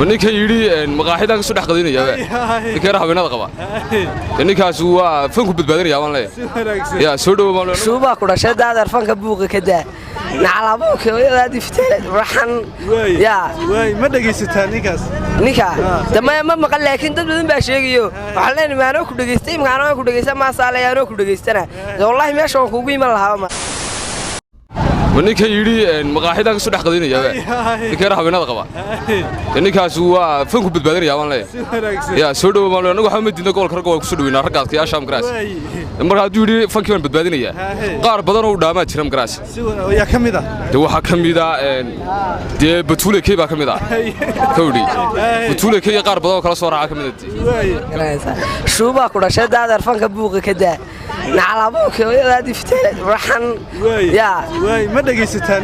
ونيك يري مقاحدة كسر حقدين يا نكير حبينا ذقبا نيكاس هو فنك بدبادين يا والله يا سودو شو باكل شد هذا فنك بوق كده نعلموك يا دي فتات رحن يا ما دقيستها نيكا تمام ما مقال لكن تبدون باشيجيو وحلين ما أنا كل دقيستي ما أنا كل دقيسة ما صار لي أنا كل دقيستنا والله ما شو كوبي ما لها ونيك يري مقاحدة كسر حقدين يا نكير حبينا ذقبا نيكاس هو فنك بدبادين يا والله يا سودو ما لنا محمد دينا قول كرقوا كسر وينا رجعت كي أشام كراس مرة يري فنك من بدبادين يا قار بدن ودامات شرم كراس يا كم ده هو حكم ده دي بطولة كي بحكم ده كودي بطولة كي قار بدن وكلا صورة حكم ده شو باكل شد هذا فنك بوق كده نعلموك يا دي فتات رحن يا ما دقيستها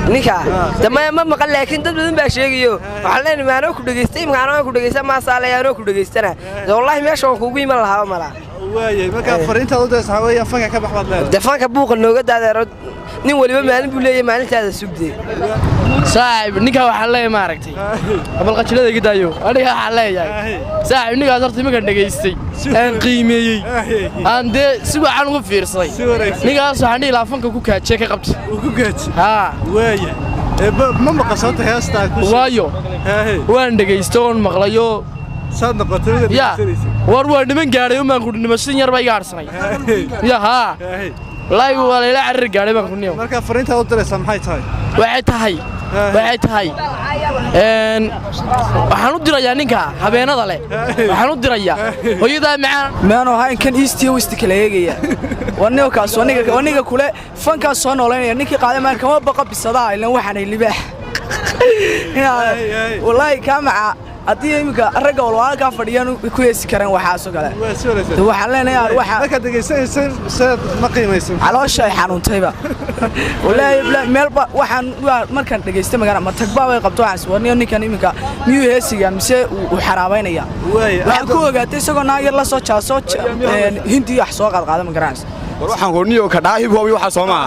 نيكا تمام ما مقال لكن تبدون باشيجيو وحلين ما أنا كل دقيستي ما أنا كل دقيسة ما صار لي أنا كل دقيستنا والله ما شو كوبي ما لها ملا ما كان فرنت هذا سحوية فنك كبح بدل دفنك بوق النوجد هذا رد نقول ما نقول ما نلت هذا السبدي صاحب نيكا وحلاي ما ركتي قبل قتلة كده يو أنا حلاي يعني صاحب نيكا صرت مكان دقيستي أن قيمي عند سبع عنو فيرسي نيكا صحني لا فنك كوكا تشيك قبت ها ويا ما مقصود هيستا وايو وين دقيستون مغليو صدق قتلة يا وروان من قاري وما نقول نمسين يربع يارسني يا ها لا يقول لا عرق قاري ما نقول ما كان فرنت هذا سمحت هاي waxay tahay waxaan u dirayaa ninka habeenada leh waxaan u dirayaa hooyada macaan ahayn kan east iyo west kala eegaya waniga kule fanka soo nooleynaya ninkii qaaday maan kama baqa bisadaha ilaan waxaan libaax wallahi kama haddii imika ragga walwaalka fadhiyaan ku yeesi karaan waxaas oo kale waxaan leenahay waxa marka dageysanaysan ma qiimaysan caloosha ay xanuuntayba wallahi meel waxaan markaan dhageystay magana ma tagba way qabto waxaan ninkan imika miyuu heesiga mise uu xaraabaynaya waxaan ku ogaatay isagoo naagir la soo jaaso hindi wax soo qaad ma garanaysa waxaan qorniyo ka dhaahib hoobi waxa Soomaa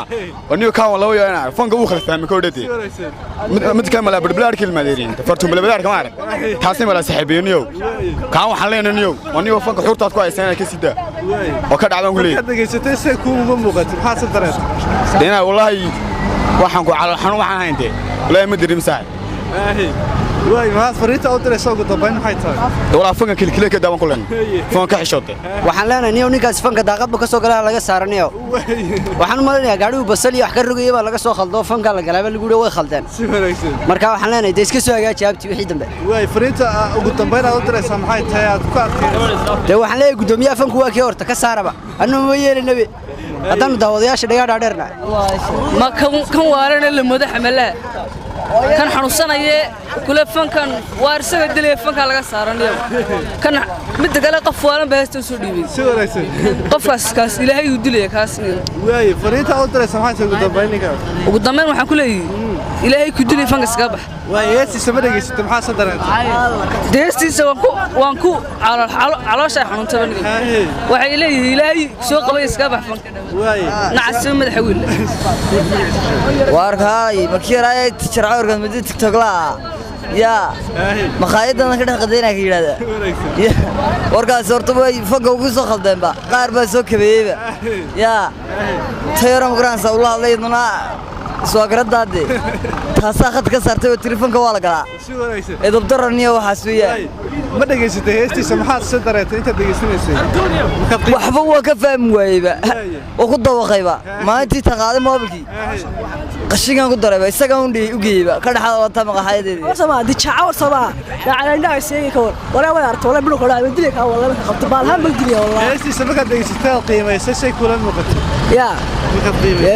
qorniyo ka walaw yaana fanka uu khalfahmay koodhati mid ka mala badbalaar kilmadeerin fartu badbalaar kama arag taasina wala saxiibiyo ka waxaan leenayo qorniyo fanka xurtaad ku haysan ka sida oo ka dhacdan kulay ka dhageysatay si kuugu muuqato maxaa dareed deena wallahi waxaan ku calal xanu waxaan hayntay wallahi ma dirim saay واي ما فريت أو درس أو قطبين حيتها ولا فنك كل كده ما كلنا فنك حشوته waxaan leenahay niyo ninkaas fanka daaqadba ka soo galaa laga saaranayo waxaan u maleynayaa gaadhigu basal iyo wax ka rugayay baa laga soo khaldo fanka la galay lagu way khaldeen marka waxaan leenahay de iska soo hagaaji abti wixii dambe way fariinta ugu dambeyn aad diraysaa maxay tahay aad ku adkaysaa de waxaan leeyahay gudoomiyaha fanku waa kii horta ka saaraba anuu ma yeelinabe haddaan daawadayaasha dhagaa dheerna ma kan waarana la madax malaa kan xanuunsanaya kula fankan waarsaga dilay fanka laga saaranayo kan mid kale qof waalan baasto soo dhiibay si wanaagsan qofkaas kaas ilaahay uu dilay kaas way fariinta oo diraysa maxay ugu dambeyn waxaan ku leeyahay ilaahay ku dilay fanka iska bax way yeesiisa ma dhageysatay maxaa soo dareentay deestiisa waan ku caloosha xanuuntaban waxay leeyahay ilaahay soo qabay iska bax fanka way nacas madaxa wiil warkaay makiiraay tijarca warkan mid TikTok la يا مخايدنا كده قدينا كده ورقة صورته بي فوق وقصة خلدين با قاربة سو كبيبة يا تيرم قرانسا والله الله يدنا سواقرات دادي تاساخد كسرته والتليفون كوالا قلا إذا بدرني وحاسوية ما دقيستي هستي سمحات صدرت أنت دقيستني وحبوا كفهم ويبا وخد وخيبا ما أنت تقادم مابكي قشينا قدرة بس سكون دي وجيبا كذا حدا وطمع حيدي سما دي تشاور سما على الناس يكون ولا أرتو ولا بلوك ولا بدري كا والله خبط بالها بدري والله هستي سمكة دقيستي القيمة يسشي كلن مقت يا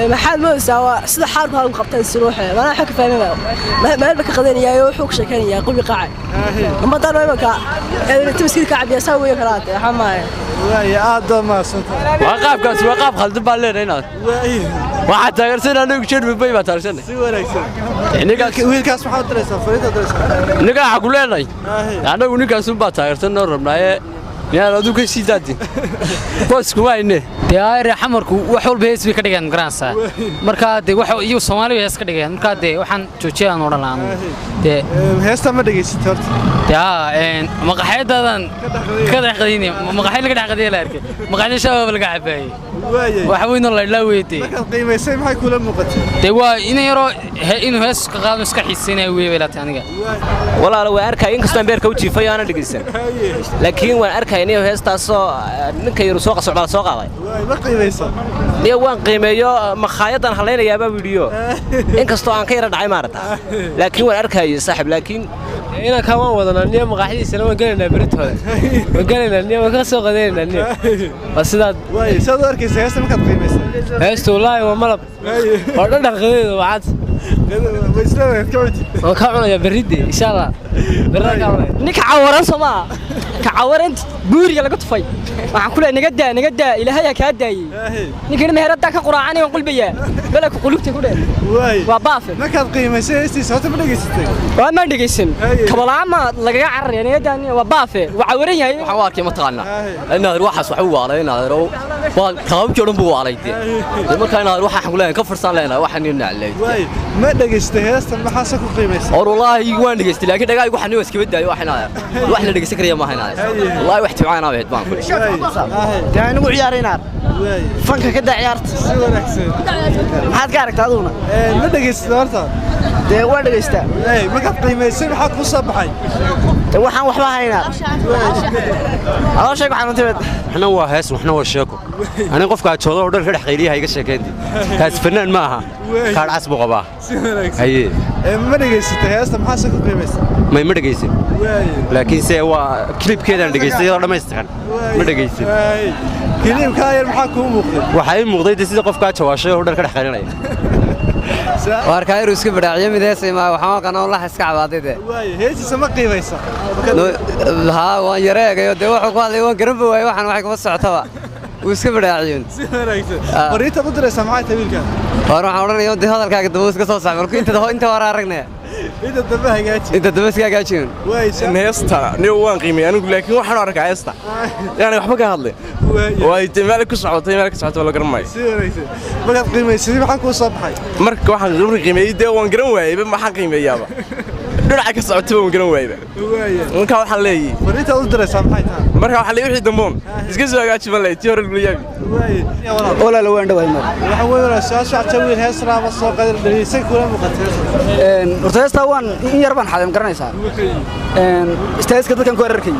محل موسى سيد حرب هذا مقطع السروح ما أنا حكي فاهمه ما بك قدني يا يوحوك شكاني يا قوي قاعد ما ضر ما كا تمسك كعب يسوي كرات يا حماي ويا آدم صوت وقف كاس وقف خلد بالله هنا واحد تغيرسنا أنا كشير ببي ما تغيرسنا يعني كاس محاضرة سفرية درس نقع أقول لنا أنا وني كاس ببا تغيرسنا ربنا yaa adu ka sii daadi boosku waayne deeyaar xamarku wax walba hees bay ka dhigeen garanaysaa marka de wax iyo Soomaaliya hees ka dhigeen marka de waxaan joojiyaan oo dhan de heesta ma dhageysatay horta maqaxeedadan ka dhaxqadini maqaxeed laga dhaxqadiyo la arkay maqaxeed shabaab laga cabay waxa weyn oo la weeytay marka qiimeysay maxay kula muuqatay de waa in yaro inuu hees ka qaado iska xiisinay weeylaatay aniga walaal way arkay in kastaan beerka u jiifay aan dhageysan laakiin waan arkay inuu heestaas oo ninka yar soo qasocda soo qaaday ma qiimeysay niyo waan qiimeeyo maqaayadan haleynayaaba video in kasto aan ka yara dhacay maarata laakiin waan arkay saaxib laakiin ina kama wadana niyo maqaaxidiisa lama galayna beritooda ma galayna niyo ka soo qadayna niyo wasidaad way soo arkaysa heesta marka qiimeysay heesta wallahi waa malab oo dhaqadeedu waa cad oo ka cunaya beride insha Allah ninka cawaran Soomaa ka cawaran guuriga laga tufay waxaan kula naga daa ilaahay ka daayay ninkan meherada ka quraacani oo qalbiya bala ku qulubta ku dheer waa baafe marka qiimeysay heestiisa horta ma dhageysatay waa ma dhageysan kabalaama laga cararaya niyadan waa baafe waa cawaran yahay waxaan waa kii ma taqaana inaad waxaas wax u waalay inaad waa qaabkii oo dhan buu waalay marka inaad waxaan ku leeyahay ka farsan leeyahay waxaan ina naclay ma dhageystay heesta maxaa ku qiimeysay wallahi waan dhageystay laakiin dhagaay waxaan iska badaayo waxaan wax la dhageysan kariya ma haynaay wallahi wax ticaan aad baan ku taa anigu ciyaarayna fanka ka ciyaarta si wanaagsan maxaad ka aragtaa aduna ma dhageystay horta de waa dhageystaa marka qiimeysay waxa ku soo baxay waxaan waxba haynaa adoo sheeg waxaan u timid waxna waa hees waxna waa sheeko aniga qofka joodo oo dhan ka dhaxqayliyaha iga sheekeentay kaas fanaan ma aha kaar casbo qaba si wanaagsan haye ma dhageysatay heesta maxaa ku qiimeysay ma dhageysan laakiin se waa clipkeedan dhageystay oo dhameystiran ma dhageysan clipka yar maxaa ku muuqday waxa ay muuqday sida qofka jawaashay oo dhan ka dhaxqaylinaya واركايرو اسك بداعيه ميدسay ma waxaan qanaan la iska cabaadide way heesiisa ma qiimaysa ha waan yareegayo de wuxuu ku hadlay waan garan waayay waxaan wax kuma socotaba uu iska badaaciyo si wanaagsan qoriita u diraysa maxay tawiilka waxaan oranayaa de hadalkaaga daba iska soo saar markii inta war aragnay inta daba iska hagaajin way heesta niyo waan qiimeeyay anigu laakiin waxaan arkaa heesta yani waxba ka hadlay way meel ku socotay la garan maayo si wanaagsan markaad qiimeysay maxaa ku soo baxay marka waxaan qiimeeyay de waan garan waayay maxaan qiimeeyaaba dhinaca ka socotay waan garan waayay marka waxaan leeyahay qoriita u diraysa maxay tahay marka waxaan leeyahay wixii damboon iska soo hagaaji ma leeyahay hore lagu yaabi wala la waan dhawaay mar waxa weey wala soo socotay wiil hees raaba soo qadar dhalisay kula muuqatay horta heesta waan in yar baan xadeem garanaysaa istaaska dadkan ku ararkay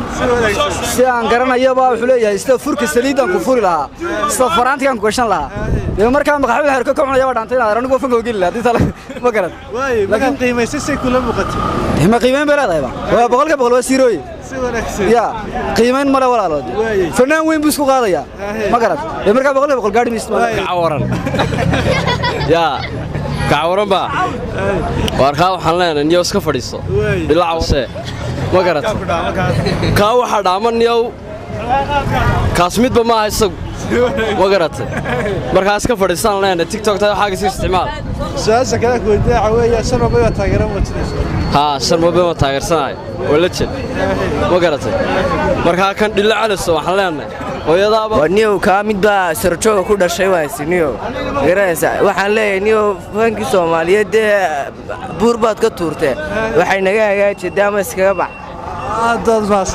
si aan garanayaba wuxuu leeyahay sida furka saliidan ku furi lahaa sida faraantigan ku gashan lahaa markaa maqaxo xirka ka cunaya dhaantay inaad anigu fanka ogin lahaa dinta ma garan laakiin qiimeysay si kula muuqatay ma qiimeyn beeladay ba waa boqolka boqol waa siirooy si wanaagsan ya qiimeyn mala walaalood fanaan weyn buu isku qaadaya ma garan markaa boqolka boqol gaadhi miis cawaran ya كعورن با وارخا waxaan leenahay niyo iska fadhiiso dilacawse ma garat ka waxa dhaamanniyow kaasmidba ma hayso ma garat markaas ka fadhiisan leenahay TikTok ta waxa ka isticmaal saasa kala ku daaca weeyaa sanaba waa taageeran wajinaysa ha sanaba waa taageersanay wala jil ma garat marka kan dilacayso waxaan leenahay niyo ka mid ba sarjooga ku dhashay waasiniyo garaysa waxaan leeyahay niyo fanki Soomaaliyeed buur baad ka tuurtay waxay naga hagaajiyay ama iskaga bax aad baad